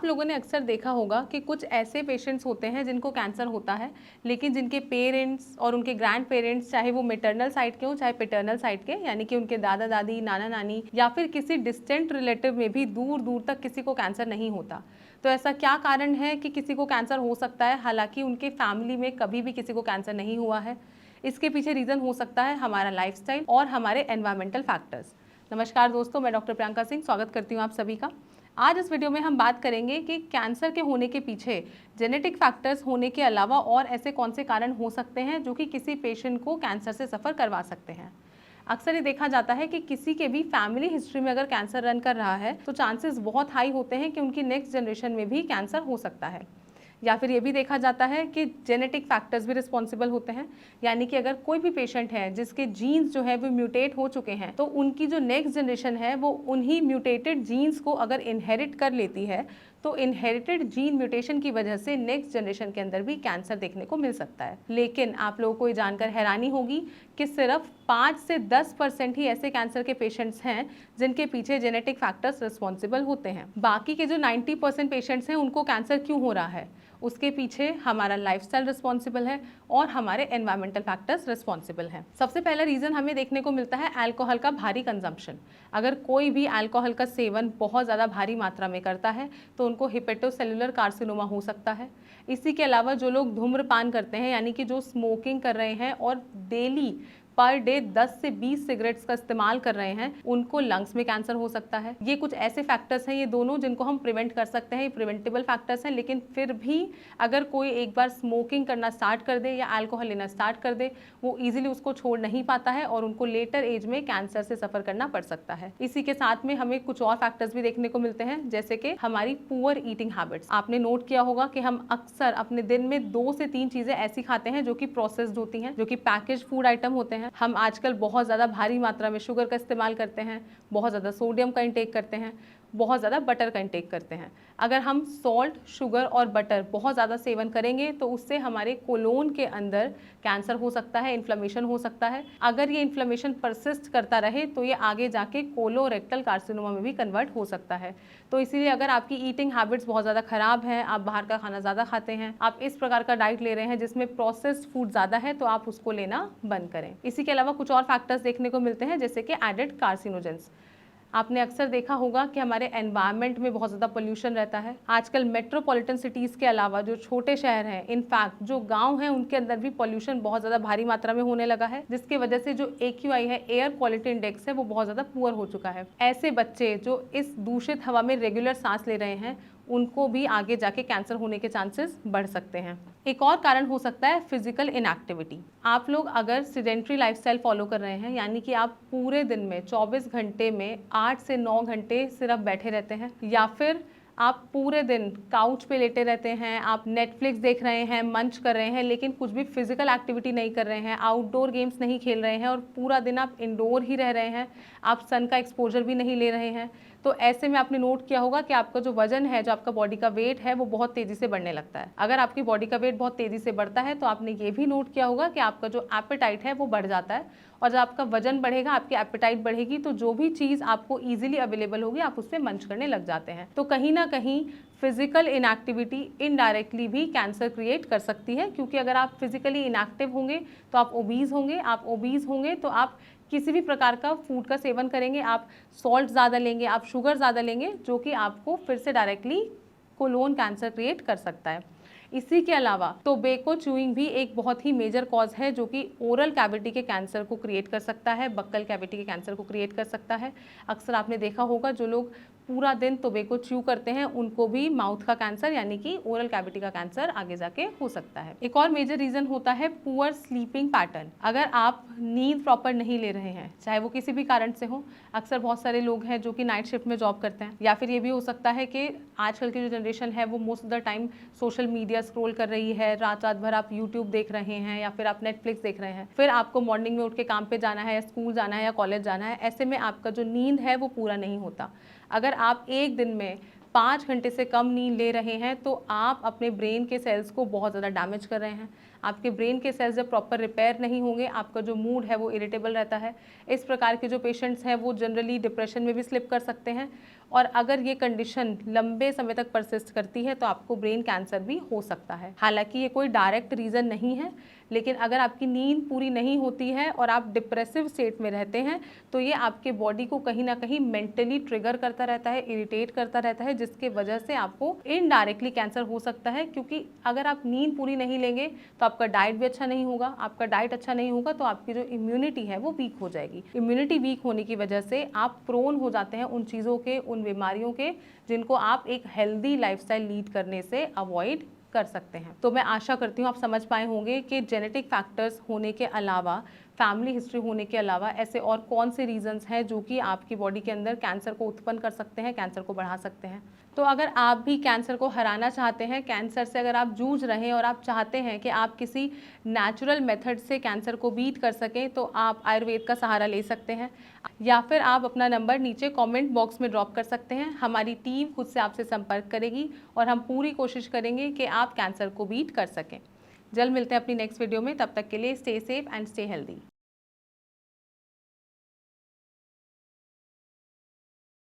आप लोगों ने अक्सर देखा होगा कि कुछ ऐसे पेशेंट्स होते हैं जिनको कैंसर होता है, लेकिन जिनके पेरेंट्स और उनके ग्रैंड पेरेंट्स, चाहे वो मैटरनल साइड के हों चाहे पैटर्नल साइड के, यानी कि उनके दादा दादी, नाना नानी या फिर किसी डिस्टेंट रिलेटिव में भी दूर दूर तक किसी को कैंसर नहीं होता। तो ऐसा क्या कारण है कि किसी को कैंसर हो सकता है हालांकि उनके फैमिली में कभी भी किसी को कैंसर नहीं हुआ है? इसके पीछे रीज़न हो सकता है हमारा लाइफस्टाइल और हमारे एनवायरमेंटल फैक्टर्स। नमस्कार दोस्तों, मैं डॉक्टर प्रियंका सिंह स्वागत करती हूँ आप सभी का। आज इस वीडियो में हम बात करेंगे कि कैंसर के होने के पीछे जेनेटिक फैक्टर्स होने के अलावा और ऐसे कौन से कारण हो सकते हैं जो कि किसी पेशेंट को कैंसर से सफ़र करवा सकते हैं। अक्सर ये देखा जाता है कि किसी के भी फैमिली हिस्ट्री में अगर कैंसर रन कर रहा है तो चांसेस बहुत हाई होते हैं कि उनकी नेक्स्ट जनरेशन में भी कैंसर हो सकता है। या फिर ये भी देखा जाता है कि जेनेटिक फैक्टर्स भी रिस्पॉन्सिबल होते हैं, यानी कि अगर कोई भी पेशेंट है जिसके जीन्स जो है वो म्यूटेट हो चुके हैं तो उनकी जो नेक्स्ट जनरेशन है वो उन्हीं म्यूटेटेड जीन्स को अगर इनहेरिट कर लेती है तो इनहेरिटेड जीन म्यूटेशन की वजह से नेक्स्ट जनरेशन के अंदर भी कैंसर देखने को मिल सकता है। लेकिन आप लोगों को ये जानकर हैरानी होगी कि सिर्फ 5 से 10% ही ऐसे कैंसर के पेशेंट्स हैं जिनके पीछे जेनेटिक फैक्टर्स रिस्पॉन्सिबल होते हैं। बाकी के जो 90% पेशेंट्स हैं उनको कैंसर क्यों हो रहा है, उसके पीछे हमारा लाइफस्टाइल रिस्पॉन्सिबल है और हमारे एनवायरमेंटल फैक्टर्स रिस्पॉन्सिबल हैं। सबसे पहला रीज़न हमें देखने को मिलता है अल्कोहल का भारी कंजम्पशन। अगर कोई भी अल्कोहल का सेवन बहुत ज़्यादा भारी मात्रा में करता है तो उनको हिपेटोसेलुलर कार्सिनोमा हो सकता है। इसी के अलावा जो लोग धूम्रपान करते हैं, यानी कि जो स्मोकिंग कर रहे हैं और डेली पर डे 10 से 20 सिगरेट्स का इस्तेमाल कर रहे हैं, उनको लंग्स में कैंसर हो सकता है। ये कुछ ऐसे फैक्टर्स हैं, ये दोनों जिनको हम प्रिवेंट कर सकते हैं, ये प्रिवेंटेबल फैक्टर्स हैं। लेकिन फिर भी अगर कोई एक बार स्मोकिंग करना स्टार्ट कर दे या अल्कोहल लेना स्टार्ट कर दे, वो इजीली उसको छोड़ नहीं पाता है और उनको लेटर एज में कैंसर से सफ़र करना पड़ सकता है। इसी के साथ में हमें कुछ और फैक्टर्स भी देखने को मिलते हैं, जैसे कि हमारी पुअर ईटिंग हैबिट्स। आपने नोट किया होगा कि हम अक्सर अपने दिन में 2 से 3 चीज़ें ऐसी खाते हैं जो कि प्रोसेस्ड होती हैं, जो कि पैकेज फूड आइटम होते हैं। हम आजकल बहुत ज़्यादा भारी मात्रा में शुगर का इस्तेमाल करते हैं, बहुत ज़्यादा सोडियम का इंटेक करते हैं, बहुत ज़्यादा बटर का इंटेक करते हैं। अगर हम सॉल्ट, शुगर और बटर बहुत ज़्यादा सेवन करेंगे तो उससे हमारे कोलोन के अंदर कैंसर हो सकता है, इन्फ्लेमेशन हो सकता है। अगर ये इन्फ्लेमेशन परसिस्ट करता रहे तो ये आगे जाके कोलोरेक्टल कार्सिनोमा में भी कन्वर्ट हो सकता है। तो इसीलिए अगर आपकी ईटिंग हैबिट्स बहुत ज़्यादा ख़राब हैं, आप बाहर का खाना ज़्यादा खाते हैं, आप इस प्रकार का डाइट ले रहे हैं जिसमें प्रोसेस्ड फूड ज़्यादा है, तो आप उसको लेना बंद करें। इसी के अलावा कुछ और फैक्टर्स देखने को मिलते हैं, जैसे कि एडेड कार्सिनोजेंस। आपने अक्सर देखा होगा कि हमारे एनवायरनमेंट में बहुत ज़्यादा पोल्यूशन रहता है। आजकल मेट्रोपॉलिटन सिटीज़ के अलावा जो छोटे शहर हैं, इनफैक्ट जो गांव हैं, उनके अंदर भी पोल्यूशन बहुत ज़्यादा भारी मात्रा में होने लगा है, जिसकी वजह से जो AQI है, एयर क्वालिटी इंडेक्स है, वो बहुत ज़्यादा पुअर हो चुका है। ऐसे बच्चे जो इस दूषित हवा में रेगुलर सांस ले रहे हैं उनको भी आगे जाके कैंसर होने के चांसेस बढ़ सकते हैं। एक और कारण हो सकता है फिजिकल इनएक्टिविटी। आप लोग अगर सीडेंट्री लाइफस्टाइल फॉलो कर रहे हैं, यानी कि आप पूरे दिन में 24 घंटे में 8 से 9 घंटे सिर्फ बैठे रहते हैं, या फिर आप पूरे दिन काउच पे लेटे रहते हैं, आप नेटफ्लिक्स देख रहे हैं, मंच कर रहे हैं, लेकिन कुछ भी फिजिकल एक्टिविटी नहीं कर रहे हैं, आउटडोर गेम्स नहीं खेल रहे हैं और पूरा दिन आप इंडोर ही रह रहे हैं, आप सन का एक्सपोजर भी नहीं ले रहे हैं, तो ऐसे में आपने नोट किया होगा कि आपका जो वजन है, जो आपका बॉडी का वेट है, वो बहुत तेज़ी से बढ़ने लगता है। अगर आपकी बॉडी का वेट बहुत तेज़ी से बढ़ता है तो आपने ये भी नोट किया होगा कि आपका जो एपेटाइट है वो बढ़ जाता है, और जब आपका वजन बढ़ेगा, आपकी एपेटाइट बढ़ेगी, तो जो भी चीज़ आपको ईजिली अवेलेबल होगी आप उससे मंच करने लग जाते हैं। तो कहीं ना कहीं फिजिकल इनएक्टिविटी इनडायरेक्टली भी कैंसर क्रिएट कर सकती है, क्योंकि अगर आप फिजिकली इनएक्टिव होंगे तो आप ओबीज होंगे, आप ओबीज होंगे तो आप किसी भी प्रकार का फूड का सेवन करेंगे, आप सॉल्ट ज़्यादा लेंगे, आप शुगर ज़्यादा लेंगे, जो कि आपको फिर से डायरेक्टली कोलोन कैंसर क्रिएट कर सकता है। इसी के अलावा टोबैको च्यूइंग भी एक बहुत ही मेजर कॉज है जो कि ओरल कैविटी के कैंसर को क्रिएट कर सकता है, बक्कल कैविटी के कैंसर को क्रिएट कर सकता है। अक्सर आपने देखा होगा जो लोग पूरा दिन टोबैको च्यू करते हैं उनको भी माउथ का कैंसर, यानी कि ओरल कैविटी का कैंसर आगे जाके हो सकता है। एक और मेजर रीज़न होता है पुअर स्लीपिंग पैटर्न। अगर आप नींद प्रॉपर नहीं ले रहे हैं, चाहे वो किसी भी कारण से हो, अक्सर बहुत सारे लोग हैं जो कि नाइट शिफ्ट में जॉब करते हैं, या फिर ये भी हो सकता है कि आजकल की जो जनरेशन है वो most of the time social media scroll कर रही है, रात रात भर आप यूट्यूब देख रहे हैं या फिर आप नेटफ्लिक्स देख रहे हैं, फिर आपको मॉर्निंग में उठ के काम पे जाना है, या स्कूल जाना है या कॉलेज जाना है। ऐसे में आपका जो नींद है वो पूरा नहीं होता। अगर आप एक दिन में 5 घंटे से कम नींद ले रहे हैं तो आप अपने ब्रेन के सेल्स को बहुत ज़्यादा डैमेज कर रहे हैं, आपके ब्रेन के सेल्स जब प्रॉपर रिपेयर नहीं होंगे, आपका जो मूड है वो इरिटेबल रहता है। इस प्रकार के जो पेशेंट्स हैं वो जनरली डिप्रेशन में भी स्लिप कर सकते हैं, और अगर ये कंडीशन लंबे समय तक परसिस्ट करती है तो आपको ब्रेन कैंसर भी हो सकता है। हालांकि ये कोई डायरेक्ट रीज़न नहीं है, लेकिन अगर आपकी नींद पूरी नहीं होती है और आप डिप्रेसिव स्टेट में रहते हैं तो ये आपके बॉडी को कहीं ना कहीं मेंटली ट्रिगर करता रहता है, इरिटेट करता रहता है, जिसके वजह से आपको इनडायरेक्टली कैंसर हो सकता है। क्योंकि अगर आप नींद पूरी नहीं लेंगे तो आपका डाइट भी अच्छा नहीं होगा, आपका डाइट अच्छा नहीं होगा तो आपकी जो इम्यूनिटी है वो वीक हो जाएगी। इम्यूनिटी वीक होने की वजह से आप प्रोन हो जाते हैं उन चीज़ों के, उन बीमारियों के, जिनको आप एक हेल्दी लाइफस्टाइल लीड करने से अवॉइड कर सकते हैं। तो मैं आशा करती हूँ आप समझ पाए होंगे कि जेनेटिक फैक्टर्स होने के अलावा, फैमिली हिस्ट्री होने के अलावा ऐसे और कौन से रीजंस हैं जो कि आपकी बॉडी के अंदर कैंसर को उत्पन्न कर सकते हैं, कैंसर को बढ़ा सकते हैं। तो अगर आप भी कैंसर को हराना चाहते हैं, कैंसर से अगर आप जूझ रहे हैं और आप चाहते हैं कि आप किसी नेचुरल मेथड से कैंसर को बीट कर सकें, तो आप आयुर्वेद का सहारा ले सकते हैं, या फिर आप अपना नंबर नीचे कमेंट बॉक्स में ड्रॉप कर सकते हैं। हमारी टीम खुद से आपसे संपर्क करेगी और हम पूरी कोशिश करेंगे कि आप कैंसर को बीट कर सकें। जल्द मिलते हैं अपनी नेक्स्ट वीडियो में, तब तक के लिए stay safe and stay healthy.